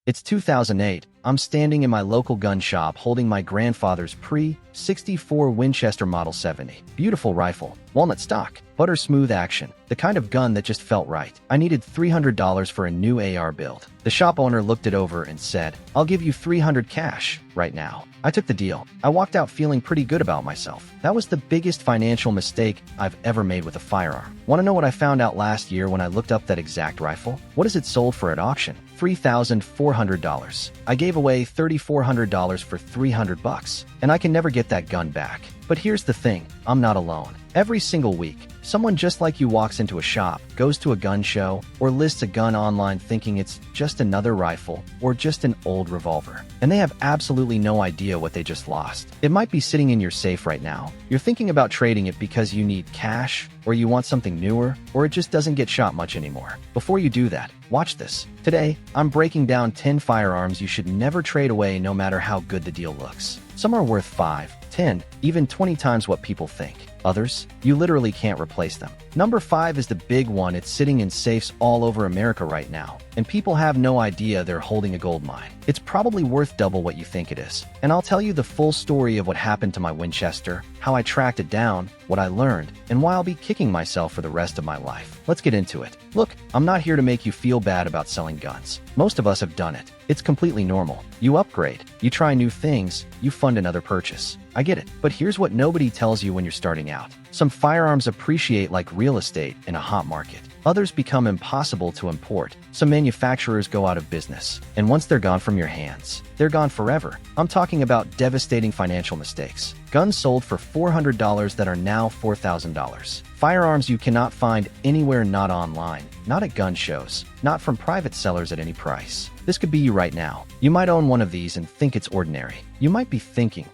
It's 2008. I'm standing in my local gun shop holding my grandfather's Pre-64 Winchester Model 70. Beautiful rifle, walnut stock, butter smooth action, the kind of gun that just felt right. I needed $300 for a new AR build. The shop owner looked it over and said, "I'll give you $300 cash right now." I took the deal. I walked out feeling pretty good about myself. That was the biggest financial mistake I've ever made with a firearm. Want to know what I found out last year when I looked up that exact rifle? What is it sold for at auction? $3,400. I gave away $3,400 for $300, and I can never get that gun back. But here's the thing, I'm not alone. Every single week, someone just like you walks into a shop, goes to a gun show, or lists a gun online thinking it's just another rifle or just an old revolver. And they have absolutely no idea what they just lost. It might be sitting in your safe right now. You're thinking about trading it because you need cash, or you want something newer, or it just doesn't get shot much anymore. Before you do that, watch this. Today, I'm breaking down 10 firearms you should never trade away no matter how good the deal looks. Some are worth 5, 10, even 20 times what people think. Others, you literally can't replace them. Number 5 is the big one. It's sitting in safes all over America right now, and people have no idea they're holding a gold mine. It's probably worth double what you think it is. And I'll tell you the full story of what happened to my Winchester, how I tracked it down, what I learned, and why I'll be kicking myself for the rest of my life. Let's get into it. Look, I'm not here to make you feel bad about selling guns. Most of us have done it. It's completely normal. You upgrade, you try new things, you fund another purchase. I get it, but here's what nobody tells you when you're starting out. Some firearms appreciate like real estate in a hot market. Others become impossible to import. Some manufacturers go out of business. And once they're gone from your hands, they're gone forever. I'm talking about devastating financial mistakes. Guns sold for $400 that are now $4,000. Firearms you cannot find anywhere, not online, not at gun shows, not from private sellers at any price. This could be you right now. You might own one of these and think it's ordinary. You might be thinking,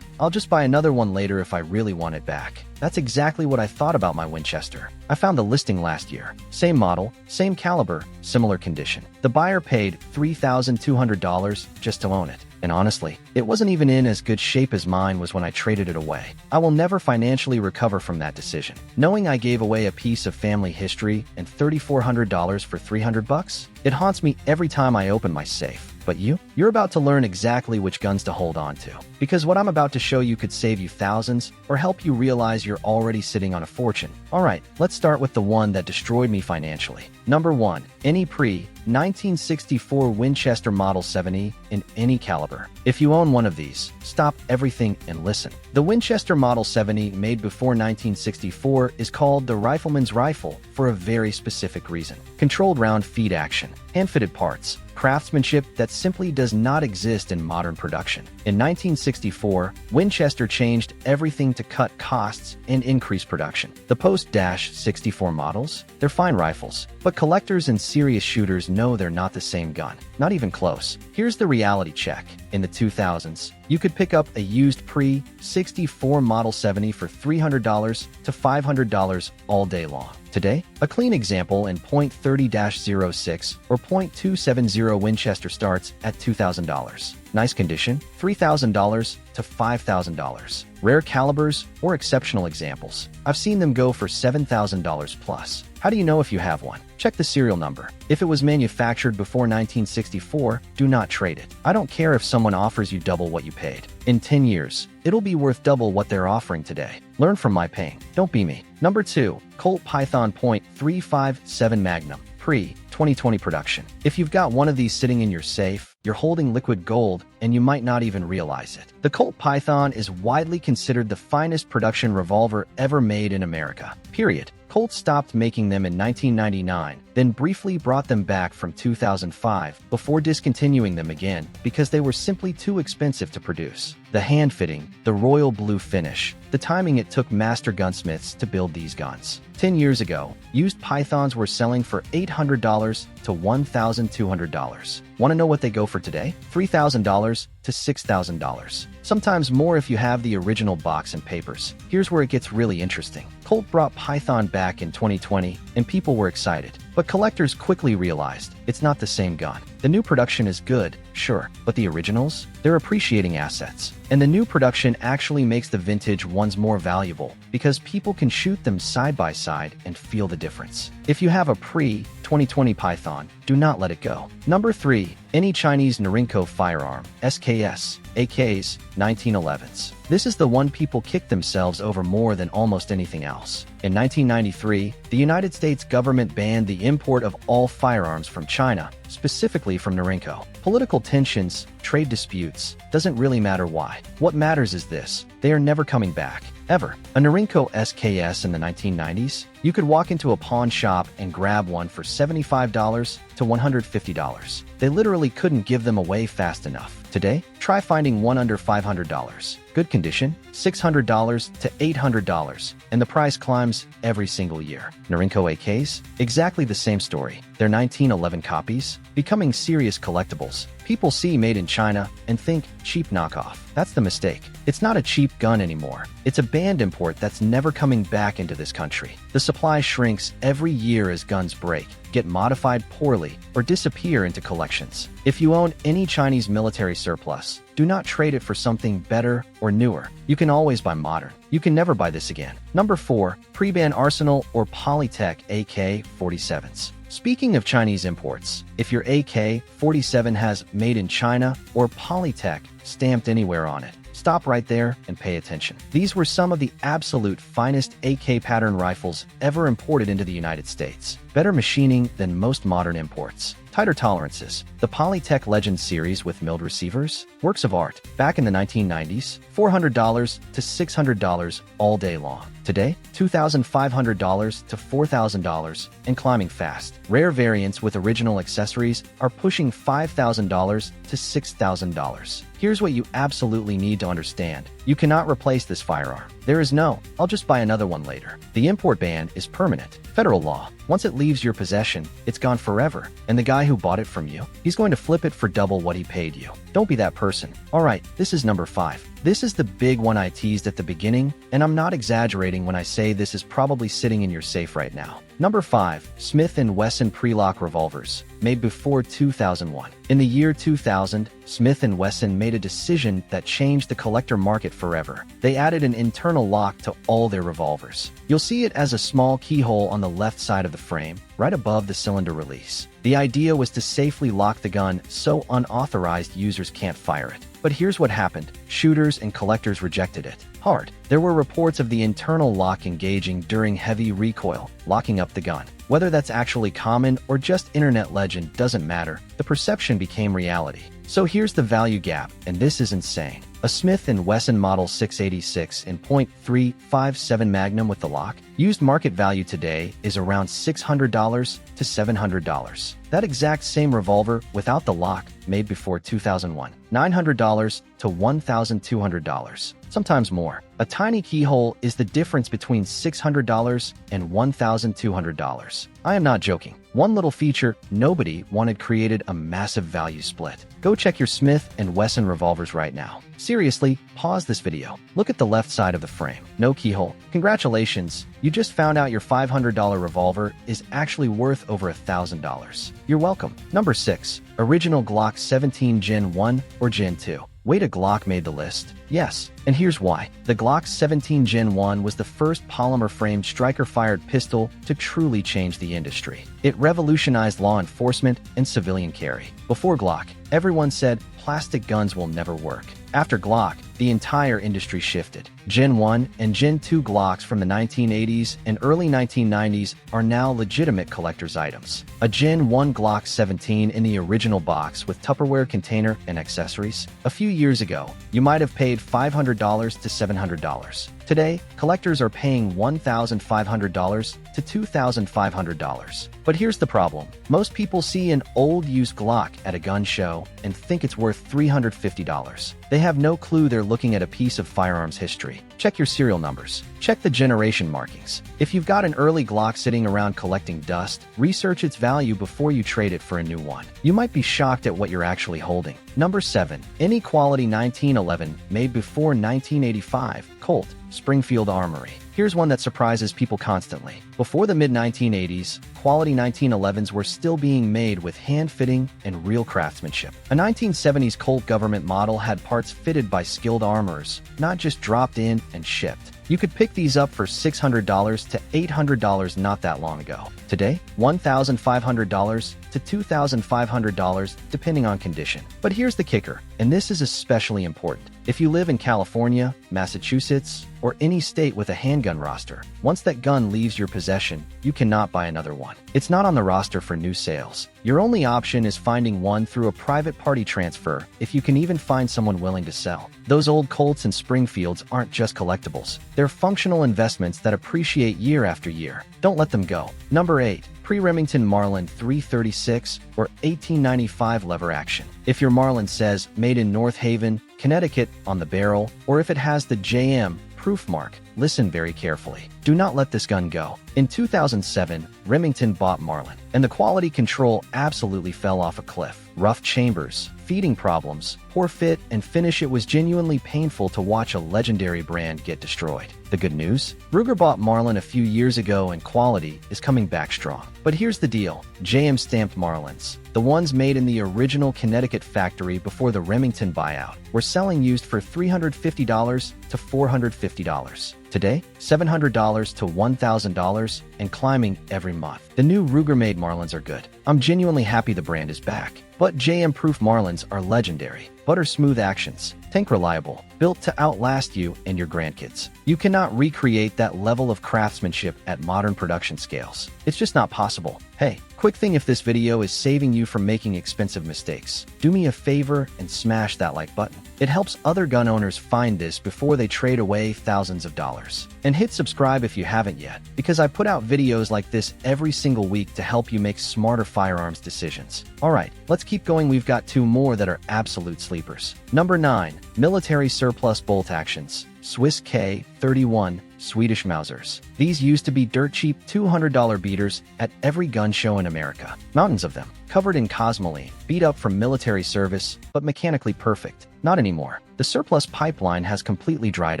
I'll just buy another one later if I really want it back. That's exactly what I thought about my Winchester. I found the listing last year. Same model, same caliber, similar condition. The buyer paid $3,200 just to own it. And honestly, it wasn't even in as good shape as mine was when I traded it away. I will never financially recover from that decision. Knowing I gave away a piece of family history and $3,400 for $300, it haunts me every time I open my safe. But you're about to learn exactly which guns to hold on to. Because what I'm about to show you could save you thousands or help you realize you're already sitting on a fortune. Alright, let's start with the one that destroyed me financially. Number 1. Any Pre-1964 Winchester Model 70 in any caliber. If you own one of these, stop everything and listen. The Winchester Model 70 made before 1964 is called the rifleman's rifle for a very specific reason. Controlled round feed action, hand-fitted parts, craftsmanship that simply does not exist in modern production. In 1964, Winchester changed everything to cut costs and increase production. The post-64 models, they're fine rifles, but collectors and serious shooters know they're not the same gun. Not even close. Here's the reality check. In the 2000s, you could pick up a used Pre-64 Model 70 for $300 to $500 all day long. Today, a clean example in .30-06 or .270 Winchester starts at $2,000. Nice condition, $3,000 to $5,000. Rare calibers or exceptional examples, I've seen them go for $7,000 plus. How do you know if you have one? Check the serial number. If it was manufactured before 1964, do not trade it. I don't care if someone offers you double what you paid. In 10 years, it'll be worth double what they're offering today. Learn from my pain. Don't be me. Number 2. Colt Python .357 Magnum. Pre-2020 production. If you've got one of these sitting in your safe, you're holding liquid gold, and you might not even realize it. The Colt Python is widely considered the finest production revolver ever made in America. Period. Colt stopped making them in 1999, then briefly brought them back from 2005 before discontinuing them again because they were simply too expensive to produce. The hand-fitting, the royal blue finish, the timing it took master gunsmiths to build these guns. 10 years ago, used Pythons were selling for $800 to $1,200. Want to know what they go for today? $3,000 to $6,000. Sometimes more if you have the original box and papers. Here's where it gets really interesting. Colt brought Python back in 2020, and people were excited. But collectors quickly realized it's not the same gun. The new production is good, sure, but the originals? They're appreciating assets. And the new production actually makes the vintage ones more valuable because people can shoot them side by side and feel the difference. If you have a pre-2020 Python, do not let it go. Number 3. Any Chinese Norinco firearm, SKS, AKs, 1911s. This is the one people kick themselves over more than almost anything else. In 1993, the United States government banned the import of all firearms from China, specifically from Norinco. Political tensions, trade disputes, doesn't really matter why. What matters is this: they are never coming back. Ever. A Norinco SKS in the 1990s? You could walk into a pawn shop and grab one for $75 to $150. They literally couldn't give them away fast enough. Today, try finding one under $500. Good condition, $600 to $800, and the price climbs every single year. Norinco AKs? Exactly the same story. They're 1911 copies, becoming serious collectibles. People see made in China and think cheap knockoff. That's the mistake. It's not a cheap gun anymore. It's a banned import that's never coming back into this country. The supply shrinks every year as guns break, get modified poorly, or disappear into collections. If you own any Chinese military surplus, do not trade it for something better or newer. You can always buy modern. You can never buy this again. Number 4. Pre-ban Arsenal or Polytech AK-47s. Speaking of Chinese imports, if your AK-47 has Made in China or Polytech stamped anywhere on it, stop right there and pay attention. These were some of the absolute finest AK pattern rifles ever imported into the United States. Better machining than most modern imports. Tighter tolerances. The Polytech Legend series with milled receivers? Works of art. Back in the 1990s, $400 to $600 all day long. Today, $2,500 to $4,000 and climbing fast. Rare variants with original accessories are pushing $5,000 to $6,000. Here's what you absolutely need to understand. You cannot replace this firearm. There is no, I'll just buy another one later. The import ban is permanent. Federal law. Once it leaves your possession, it's gone forever. And the guy who bought it from you, he's going to flip it for double what he paid you. Don't be that person. Alright, this is number 5. This is the big one I teased at the beginning, and I'm not exaggerating when I say this is probably sitting in your safe right now. Number 5. Smith & Wesson Pre-Lock Revolvers, made before 2001. In the year 2000, Smith & Wesson made a decision that changed the collector market forever. They added an internal lock to all their revolvers. You'll see it as a small keyhole on the left side of the frame, right above the cylinder release. The idea was to safely lock the gun so unauthorized users can't fire it. But here's what happened. Shooters and collectors rejected it hard. There were reports of the internal lock engaging during heavy recoil, locking up the gun. Whether that's actually common or just internet legend doesn't matter. The perception became reality. So here's the value gap, and this is insane. A Smith & Wesson Model 686 in .357 Magnum with the lock, used market value today is around $600 to $700. That exact same revolver without the lock, made before 2001, $900 to $1,200, sometimes more. A tiny keyhole is the difference between $600 and $1,200. I am not joking. One little feature nobody wanted created a massive value split. Go check your Smith & Wesson revolvers right now. Seriously, pause this video. Look at the left side of the frame. No keyhole. Congratulations, you just found out your $500 revolver is actually worth over $1,000. You're welcome. Number 6. Original Glock 17 Gen 1 or Gen 2. Wait, a Glock made the list? Yes, and here's why. The Glock 17 Gen 1 was the first polymer-framed striker-fired pistol to truly change the industry. It revolutionized law enforcement and civilian carry. Before Glock, everyone said plastic guns will never work. After Glock, the entire industry shifted. Gen 1 and Gen 2 Glocks from the 1980s and early 1990s are now legitimate collector's items. A Gen 1 Glock 17 in the original box with Tupperware container and accessories. A few years ago, you might have paid $500 to $700. Today, collectors are paying $1,500 to $2,500. But here's the problem. Most people see an old used Glock at a gun show and think it's worth $350. They have no clue they're looking at a piece of firearms history. Check your serial numbers. Check the generation markings. If you've got an early Glock sitting around collecting dust, research its value before you trade it for a new one. You might be shocked at what you're actually holding. Number 7. Any quality 1911 made before 1985 Colt Springfield Armory. Here's one that surprises people constantly. Before the mid-1980s, quality 1911s were still being made with hand-fitting and real craftsmanship. A 1970s Colt government model had parts fitted by skilled armorers, not just dropped in and shipped. You could pick these up for $600 to $800 not that long ago. Today, $1,500 to $2,500 depending on condition. But here's the kicker, and this is especially important. If you live in California, Massachusetts, or any state with a handgun roster, once that gun leaves your possession, you cannot buy another one. It's not on the roster for new sales. Your only option is finding one through a private party transfer, if you can even find someone willing to sell. Those old Colts and Springfields aren't just collectibles. They're functional investments that appreciate year after year. Don't let them go. Number 8. Pre-Remington Marlin 336 or 1895 lever action. If your Marlin says made in North Haven, Connecticut on the barrel, or if it has the JM proof mark, listen very carefully. Do not let this gun go. In 2007, Remington bought Marlin, and the quality control absolutely fell off a cliff. Rough chambers, feeding problems, poor fit, and finish. It was genuinely painful to watch a legendary brand get destroyed. The good news? Ruger bought Marlin a few years ago and quality is coming back strong. But here's the deal. JM stamped Marlins, the ones made in the original Connecticut factory before the Remington buyout, were selling used for $350 to $450. Today, $700 to $1,000 and climbing every month. The new Ruger-made Marlins are good. I'm genuinely happy the brand is back. But JM-proof Marlins are legendary. Butter-smooth actions, tank reliable, built to outlast you and your grandkids. You cannot recreate that level of craftsmanship at modern production scales. It's just not possible. Hey, quick thing, if this video is saving you from making expensive mistakes, do me a favor and smash that like button. It helps other gun owners find this before they trade away thousands of dollars. And hit subscribe if you haven't yet, because I put out videos like this every single week to help you make smarter firearms decisions. Alright, let's keep going. We've got 2 more that are absolute sleepers. Number 9. Military Surplus Bolt Actions. Swiss K31 Swedish Mausers. These used to be dirt cheap $200 beaters at every gun show in America. Mountains of them, covered in cosmoline, beat up from military service, but mechanically perfect. Not anymore. The surplus pipeline has completely dried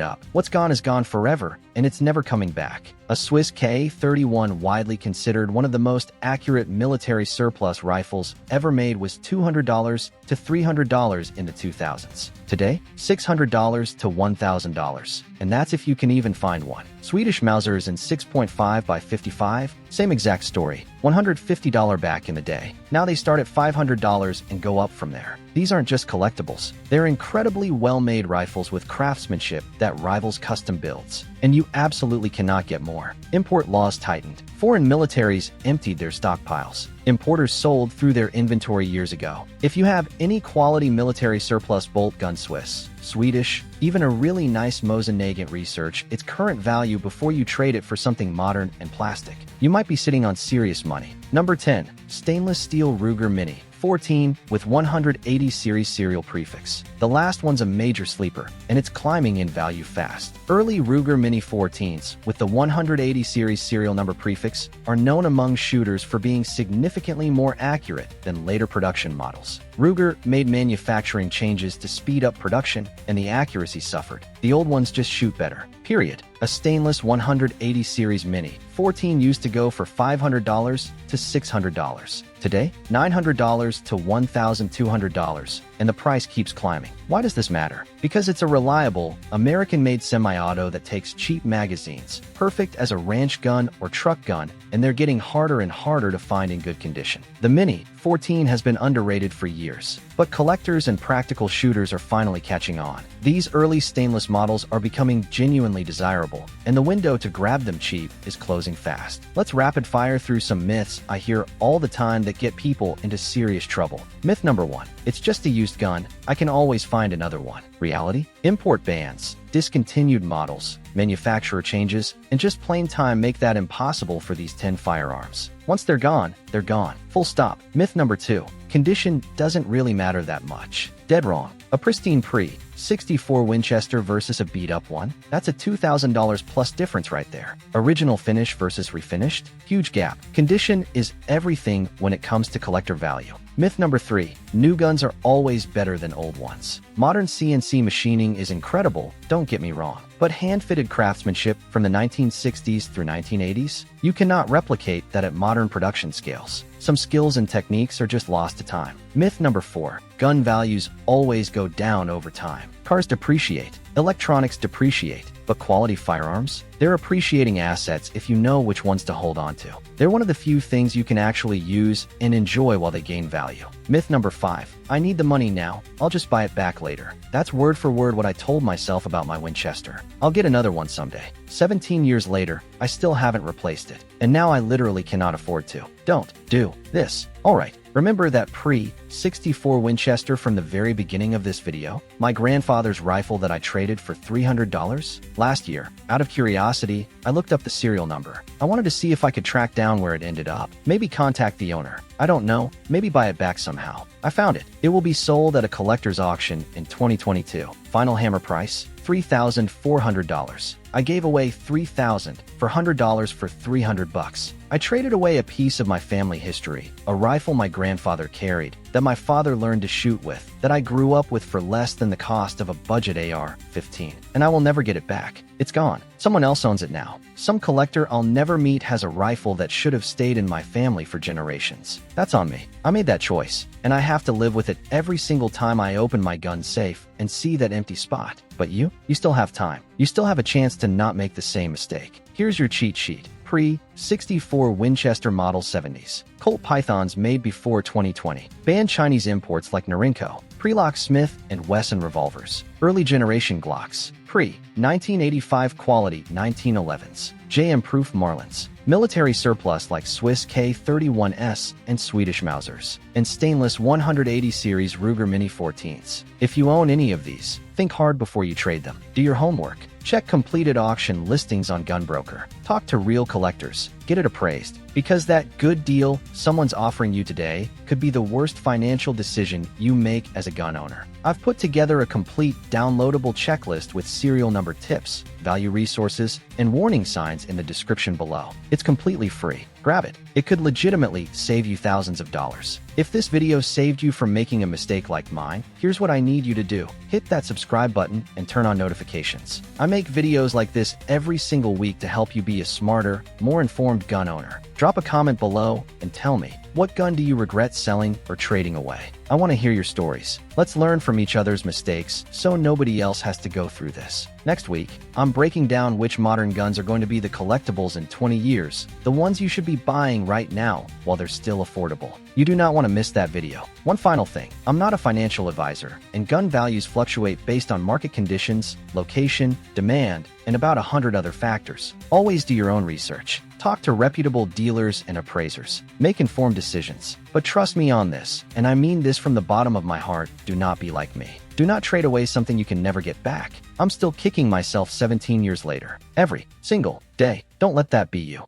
up. What's gone is gone forever, and it's never coming back. A Swiss K31, widely considered one of the most accurate military surplus rifles ever made, was $200 to $300 in the 2000s. Today, $600 to $1,000, and that's if you can even find one. Swedish Mausers in 6.5 by 55, same exact story. $150 back in the day. Now they start at $500 and go up from there. These aren't just collectibles. They're incredibly well-made rifles with craftsmanship that rivals custom builds. And you absolutely cannot get more. Import laws tightened. Foreign militaries emptied their stockpiles. Importers sold through their inventory years ago. If you have any quality military surplus bolt gun, Swiss, Swedish, even a really nice Mosin-Nagant, research its current value before you trade it for something modern and plastic. You might be sitting on serious money. Number 10. Stainless Steel Ruger Mini 14 with 180 series serial prefix. The last one's a major sleeper, and it's climbing in value fast. Early Ruger Mini 14s with the 180 series serial number prefix are known among shooters for being significantly more accurate than later production models. Ruger made manufacturing changes to speed up production, and the accuracy suffered. The old ones just shoot better. Period. A stainless 180 series Mini 14 used to go for $500 to $600. Today, $900 to $1,200, and the price keeps climbing. Why does this matter? Because it's a reliable, American-made semi-auto that takes cheap magazines, perfect as a ranch gun or truck gun, and they're getting harder and harder to find in good condition. The Mini 14 has been underrated for years, but collectors and practical shooters are finally catching on. These early stainless models are becoming genuinely desirable, and the window to grab them cheap is closing fast. Let's rapid fire through some myths I hear all the time that get people into serious trouble. Myth number 1. It's just a used gun. I can always find another one. Reality? Import bans, discontinued models, manufacturer changes, and just plain time make that impossible for these 10 firearms. Once they're gone, they're gone. Full stop. Myth number 2. condition doesn't really matter that much. Dead wrong. A pristine Pre-64 Winchester versus a beat-up one? That's a $2,000 plus difference right there. Original finish versus refinished? Huge gap. Condition is everything when it comes to collector value. Myth number 3. New guns are always better than old ones. Modern CNC machining is incredible, don't get me wrong. But hand-fitted craftsmanship from the 1960s through 1980s? You cannot replicate that at modern production scales. Some skills and techniques are just lost to time. Myth number 4. Gun values always go down over time. Cars depreciate. Electronics depreciate. But quality firearms? They're appreciating assets if you know which ones to hold on to. They're one of the few things you can actually use and enjoy while they gain value. Myth number 5. I need the money now. I'll just buy it back later. That's word for word what I told myself about my Winchester. I'll get another one someday. 17 years later, I still haven't replaced it. And now I literally cannot afford to. Don't do this. Alright, remember that Pre-64 Winchester from the very beginning of this video? My grandfather's rifle that I traded for $300? Last year, out of curiosity, I looked up the serial number. I wanted to see if I could track down where it ended up. Maybe contact the owner. I don't know, maybe buy it back somehow. I found it. It will be sold at a collector's auction in 2022. Final hammer price, $3,400. I gave away $3,000 for $100 for $300. I traded away a piece of my family history, a rifle my grandfather carried, that my father learned to shoot with, that I grew up with for less than the cost of a budget AR-15. And I will never get it back. It's gone. Someone else owns it now. Some collector I'll never meet has a rifle that should have stayed in my family for generations. That's on me. I made that choice, and I have to live with it every single time I open my gun safe and see that empty spot. But you still have time. You still have a chance to not make the same mistake. Here's your cheat sheet. Pre-64 Winchester Model 70s. Colt Pythons made before 2020. Banned Chinese imports like Norinco. Pre-lock Smith & Wesson revolvers. Early generation Glocks. Pre-1985 quality 1911s. JM-proof Marlins. Military surplus like Swiss K31S and Swedish Mausers. And stainless 180 series Ruger Mini 14s. If you own any of these, think hard before you trade them. Do your homework. Check completed auction listings on GunBroker. Talk to real collectors. Get it appraised. Because that good deal someone's offering you today could be the worst financial decision you make as a gun owner. I've put together a complete downloadable checklist with serial number tips, value resources, and warning signs in the description below. It's completely free. Grab it. It could legitimately save you thousands of dollars. If this video saved you from making a mistake like mine, here's what I need you to do. Hit that subscribe button and turn on notifications. I make videos like this every single week to help you be a smarter, more informed gun owner. Drop a comment below and tell me, what gun do you regret selling or trading away? I want to hear your stories. Let's learn from each other's mistakes so nobody else has to go through this. Next week, I'm breaking down which modern guns are going to be the collectibles in 20 years, the ones you should be buying right now while they're still affordable. You do not want to miss that video. One final thing, I'm not a financial advisor, and gun values fluctuate based on market conditions, location, demand, and about 100 other factors. Always do your own research. Talk to reputable dealers and appraisers. Make informed decisions. But trust me on this, and I mean this from the bottom of my heart, do not be like me. Do not trade away something you can never get back. I'm still kicking myself 17 years later. Every single day. Don't let that be you.